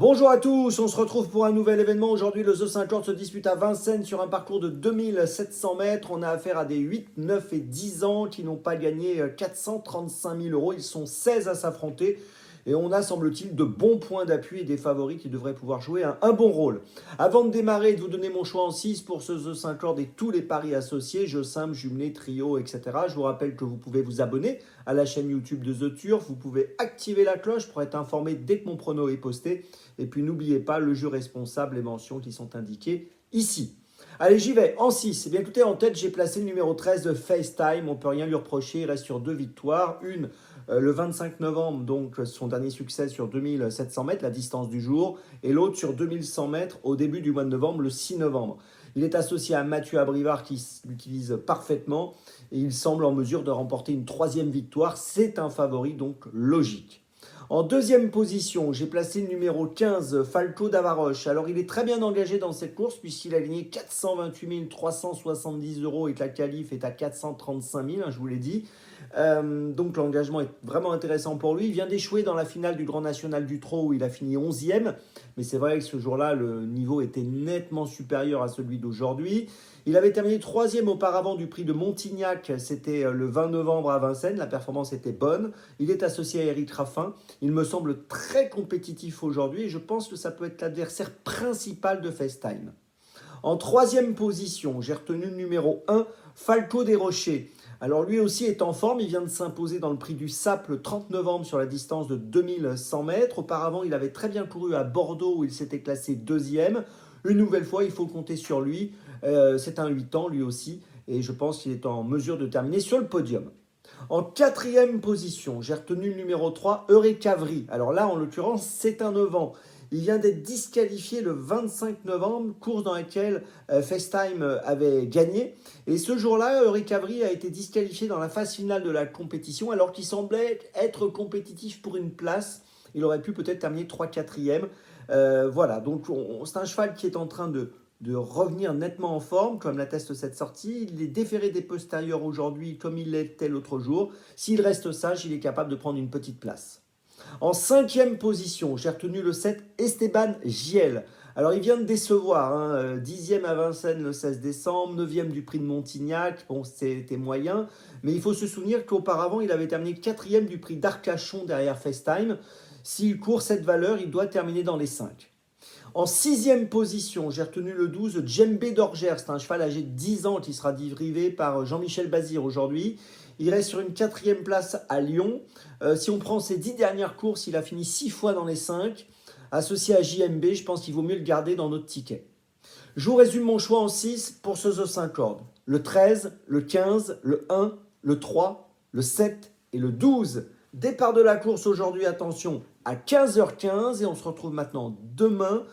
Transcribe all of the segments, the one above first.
Bonjour à tous, on se retrouve pour un nouvel événement. Aujourd'hui, le The 50 se dispute à Vincennes sur un parcours de 2700 mètres. On a affaire à des 8, 9 et 10 ans qui n'ont pas gagné 435 000 euros. Ils sont 16 à s'affronter. Et on a, semble-t-il, de bons points d'appui et des favoris qui devraient pouvoir jouer un bon rôle. Avant de démarrer et de vous donner mon choix en 6 pour ce The 50 et tous les paris associés, jeux simples, jumelés, trio, etc. Je vous rappelle que vous pouvez vous abonner à la chaîne YouTube de The Turf. Vous pouvez activer la cloche pour être informé dès que mon prono est posté. Et puis n'oubliez pas le jeu responsable, les mentions qui sont indiquées ici. Allez, j'y vais. En 6, eh bien écoutez, en tête, j'ai placé le numéro 13 de FaceTime. On ne peut rien lui reprocher. Il reste sur 2 victoires. Une le 25 novembre, donc son dernier succès sur 2700 mètres, la distance du jour. Et l'autre sur 2100 mètres au début du mois de novembre, le 6 novembre. Il est associé à Mathieu Abrivard qui l'utilise parfaitement. Et il semble en mesure de remporter une troisième victoire. C'est un favori, donc logique. En deuxième position, j'ai placé le numéro 15, Falco d'Avaroche. Alors, il est très bien engagé dans cette course puisqu'il a gagné 428 370 euros et que la qualif est à 435 000, je vous l'ai dit. Donc, l'engagement est vraiment intéressant pour lui. Il vient d'échouer dans la finale du Grand National du Trot où il a fini 11e. Mais c'est vrai que ce jour-là, le niveau était nettement supérieur à celui d'aujourd'hui. Il avait terminé 3e auparavant du prix de Montignac. C'était le 20 novembre à Vincennes. La performance était bonne. Il est associé à Eric Raffin. Il me semble très compétitif aujourd'hui et je pense que ça peut être l'adversaire principal de FaceTime. En troisième position, j'ai retenu le numéro 1, Falco des Rochers. Alors lui aussi est en forme, il vient de s'imposer dans le prix du SAP le 30 novembre sur la distance de 2100 mètres. Auparavant, il avait très bien couru à Bordeaux où il s'était classé deuxième. Une nouvelle fois, il faut compter sur lui. C'est un 8 ans lui aussi et je pense qu'il est en mesure de terminer sur le podium. En quatrième position, j'ai retenu le numéro 3, Eurekavri. Alors là, en l'occurrence, c'est un 9 ans. Il vient d'être disqualifié le 25 novembre, course dans laquelle FaceTime avait gagné. Et ce jour-là, Eurekavri a été disqualifié dans la phase finale de la compétition alors qu'il semblait être compétitif pour une place. Il aurait pu peut-être terminer 3-4e. Voilà, donc c'est un cheval qui est en train de revenir nettement en forme, comme l'atteste cette sortie. Il est déféré des postérieurs aujourd'hui, comme il l'était l'autre jour. S'il reste sage, il est capable de prendre une petite place. En cinquième position, j'ai retenu le 7, Esteban Giel. Alors, il vient de décevoir, 10e à Vincennes le 16 décembre, 9e du prix de Montignac, bon, c'était moyen, mais il faut se souvenir qu'auparavant, il avait terminé 4e du prix d'Arcachon derrière FaceTime. S'il court cette valeur, il doit terminer dans les 5. En sixième position, j'ai retenu le 12, Djembé d'Orgère. C'est un cheval âgé de 10 ans qui sera drivé par Jean-Michel Bazir aujourd'hui. Il reste sur une 4e place à Lyon. Si on prend ses 10 dernières courses, il a fini 6 fois dans les 5. Associé à JMB, je pense qu'il vaut mieux le garder dans notre ticket. Je vous résume mon choix en 6 pour ce The 50. Le 13, le 15, le 1, le 3, le 7 et le 12. Départ de la course aujourd'hui, attention, à 15h15 et on se retrouve maintenant demain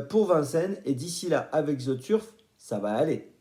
pour Vincennes. Et d'ici là, avec The Turf, ça va aller.